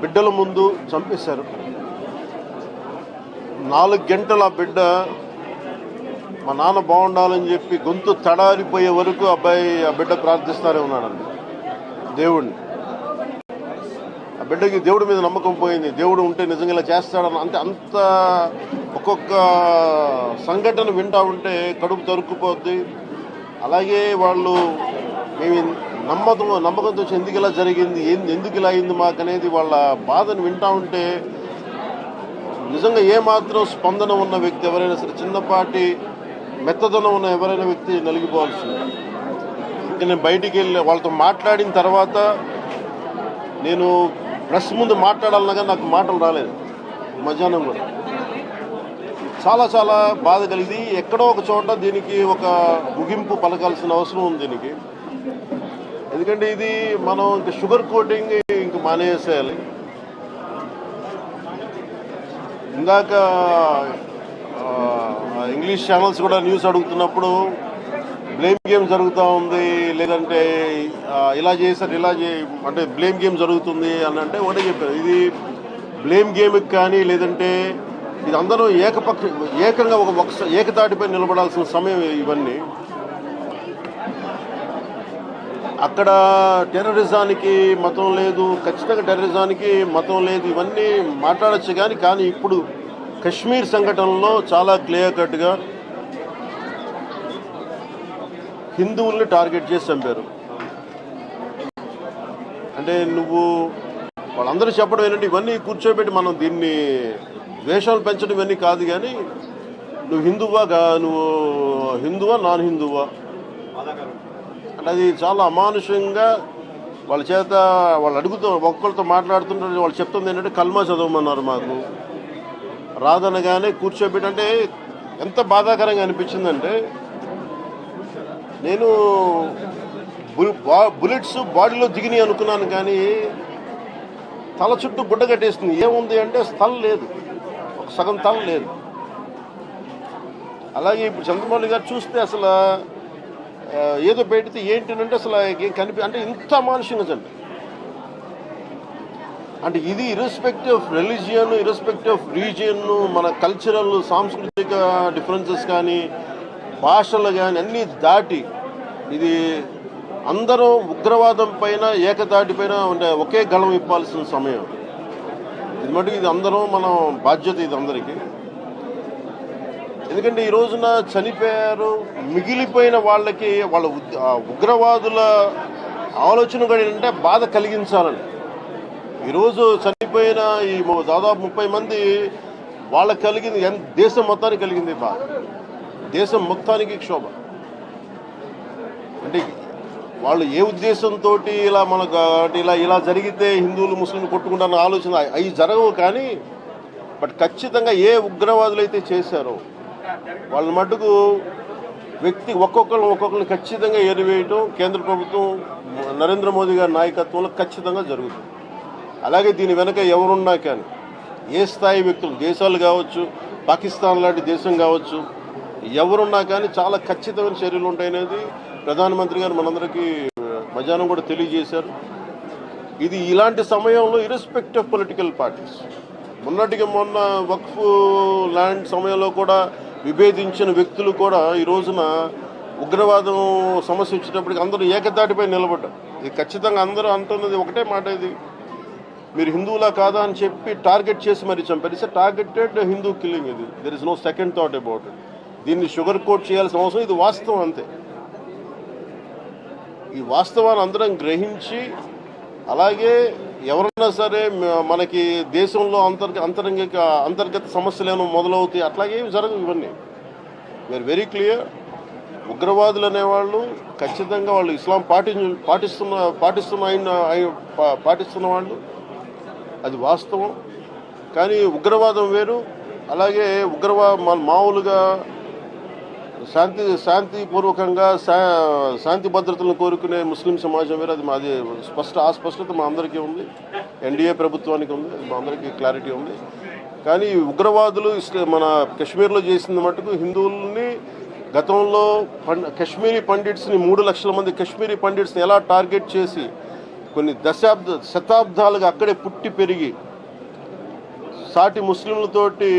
బిడ్డల ముందు చంపేశారు. 4 గంటల ఆ బిడ్డ మా నాన్న బాగుండాలని చెప్పి గొంతు తడారిపోయే వరకు ఆ బిడ్డ ప్రార్థిస్తూనే ఉన్నాడండి దేవుడిని. ఆ బిడ్డకి దేవుడి మీద నమ్మకం పోయింది. దేవుడు ఉంటే నిజంగా ఇలా చేస్తాడని అంత ఒక్కొక్క సంఘటన వింటూ ఉంటే కడుపు తరుక్కుపోద్ది. అలాగే వాళ్ళు మేము నమ్మకంతో ఎందుకు ఇలా జరిగింది, ఎందుకు ఇలా అయింది మాకు అనేది వాళ్ళ బాధను వింటూ ఉంటే నిజంగా ఏమాత్రం స్పందన ఉన్న వ్యక్తి ఎవరైనా సరే, చిన్నపాటి మెత్తదనం ఉన్న ఎవరైనా వ్యక్తి నలిగిపోవాల్సింది. ఇంకా నేను బయటికి వెళ్ళి వాళ్ళతో మాట్లాడిన తర్వాత నేను ప్రెస్ ముందు మాట్లాడాలన్నా కానీ నాకు మాటలు రాలేదు. మధ్యాహ్నం కూడా చాలా చాలా బాధ కలిగింది. ఎక్కడో ఒక చోట దీనికి ఒక ముగింపు పలకాల్సిన అవసరం ఉంది దీనికి. ఎందుకంటే ఇది మనం ఇంకా షుగర్ కోటింగ్ ఇంక మానేసేయాలి. ఇందాక ఇంగ్లీష్ ఛానల్స్ కూడా న్యూస్ అడుగుతున్నప్పుడు బ్లేమ్ గేమ్ జరుగుతూ ఉంది, లేదంటే ఇలా చేశారు అంటే బ్లేమ్ గేమ్ జరుగుతుంది అని అంటే ఒకటే చెప్పారు. ఇది బ్లేమ్ గేమ్కి కానీ లేదంటే ఇది అందరూ ఏకంగా ఒక ఏకతాటిపై నిలబడాల్సిన సమయం ఇవన్నీ. అక్కడ టెర్రరిజానికి మతం లేదు, ఖచ్చితంగా టెర్రరిజానికి మతం లేదు, ఇవన్నీ మాట్లాడచ్చు. కానీ ఇప్పుడు కశ్మీర్ సంఘటనలో చాలా క్లియర్ కట్గా హిందువుల్ని టార్గెట్ చేసి చంపారు. అంటే వాళ్ళందరూ చెప్పడం ఏంటంటే ఇవన్నీ కూర్చోబెట్టి మనం దీన్ని ద్వేషాలు పెంచడం ఇవన్నీ కాదు, కానీ నువ్వు హిందువా నాన్ హిందువా అంటే అది చాలా అమానుషంగా వాళ్ళు అడుగుతూ ఒక్కరితో మాట్లాడుతుంటే వాళ్ళు చెప్తుంది ఏంటంటే కల్మా చదవమన్నారు. మాకు రాదనగానే కూర్చోబెట్టి అంటే ఎంత బాధాకరంగా అనిపించిందంటే, నేను బుల్లెట్స్ బాడీలో దిగినాయి అనుకున్నాను, కానీ తల చుట్టూ గుడ్డ కట్టేస్తుంది. ఏముంది అంటే స్థలం లేదు, ఒక సగం తల లేదు. అలాగే ఇప్పుడు చంద్రబాబు గారు చూస్తే అసలు ఏదో పెడితే ఏంటంటే అసలు అంటే ఇంత అమానుషంగా చంపి అంటే ఇది irrespective of religion, irrespective of region, మన కల్చరల్ సాంస్కృతిక డిఫరెన్సెస్ కానీ భాషలు కానీ అన్నీ దాటి ఇది అందరూ ఉగ్రవాదం పైన ఏకతాటిపైన ఒకే గళం ఇప్పాల్సిన సమయం ఇది. మటుకు ఇది అందరం మనం బాధ్యత ఇది అందరికీ. ఎందుకంటే ఈ రోజున చనిపోయారు, మిగిలిపోయిన వాళ్ళకి వాళ్ళ ఉగ్రవాదుల ఆలోచన కూడా ఏంటంటే బాధ కలిగించాలని. ఈరోజు చనిపోయిన ఈ దాదాపు 30 మంది వాళ్ళకి కలిగింది, దేశం మొత్తానికి కలిగింది బాధ, దేశం మొత్తానికి క్షోభ. అంటే వాళ్ళు ఏ ఉద్దేశంతో ఇలా మనకు ఇలా జరిగితే హిందువులు ముస్లింలు కొట్టుకుంటారన్న ఆలోచన అవి జరగవు. కానీ బట్ ఖచ్చితంగా ఏ ఉగ్రవాదులు అయితే చేశారో వాళ్ళ మటుకు ఒక్కొక్కరిని ఖచ్చితంగా ఏరివేయటం కేంద్ర ప్రభుత్వం నరేంద్ర మోదీ గారి నాయకత్వంలో ఖచ్చితంగా జరుగుతుంది. అలాగే దీని వెనక ఎవరున్నా కానీ ఏ స్థాయి వ్యక్తులు, దేశాలు కావచ్చు, పాకిస్తాన్ లాంటి దేశం కావచ్చు, ఎవరున్నా కానీ చాలా ఖచ్చితమైన చర్యలు ఉంటాయనేది ప్రధానమంత్రి గారు మనందరికీ మధ్యాహ్నం కూడా తెలియజేశారు. ఇది ఇలాంటి సమయంలో ఇర్రెస్పెక్టివ్ ఆఫ్ పొలిటికల్ పార్టీస్, మొన్న వక్ఫ్ ల్యాండ్ సమయంలో కూడా విభేదించిన వ్యక్తులు కూడా ఈ రోజున ఉగ్రవాదం సమస్య వచ్చేటప్పటికి అందరూ ఏకతాటిపై నిలబడ్డారు. ఇది ఖచ్చితంగా అందరూ అంటున్నది ఒకటే మాట, ఇది మీరు హిందువులా కాదా అని చెప్పి టార్గెట్ చేసి మరీ చంపారు. It's targeted Hindu killing. ఇది there is no second thought about it. దీన్ని షుగర్ కోట్ చేయాల్సిన అవసరం, ఇది వాస్తవం అంతే. ఈ వాస్తవాన్ని అందరం గ్రహించి, అలాగే ఎవరైనా సరే మనకి దేశంలో అంతర్గత సమస్యలు ఏమైనా మొదలవుతాయి, అట్లాగేమి జరగవు. ఇవన్నీ వీఆర్ వెరీ క్లియర్. ఉగ్రవాదులు అనేవాళ్ళు ఖచ్చితంగా వాళ్ళు ఇస్లాం పాటిస్తున్న వాళ్ళు, అది వాస్తవం. కానీ ఉగ్రవాదం వేరు. అలాగే మామూలుగా శాంతిపూర్వకంగా శాంతి భద్రతలను కోరుకునే ముస్లిం సమాజం వేరు. అది మాది స్పష్టత మా అందరికీ ఉంది, ఎన్డీఏ ప్రభుత్వానికి ఉంది, మా అందరికీ క్లారిటీ ఉంది. కానీ ఉగ్రవాదులు మన కశ్మీర్లో చేసిన మటుకు హిందువుల్ని గతంలో కాశ్మీరీ పండిట్స్ని 3 లక్షల మంది కాశ్మీరీ పండిట్స్ని ఎలా టార్గెట్ చేసి కొన్ని శతాబ్దాలుగా అక్కడే పుట్టి పెరిగి సాటి ముస్లింలతోటి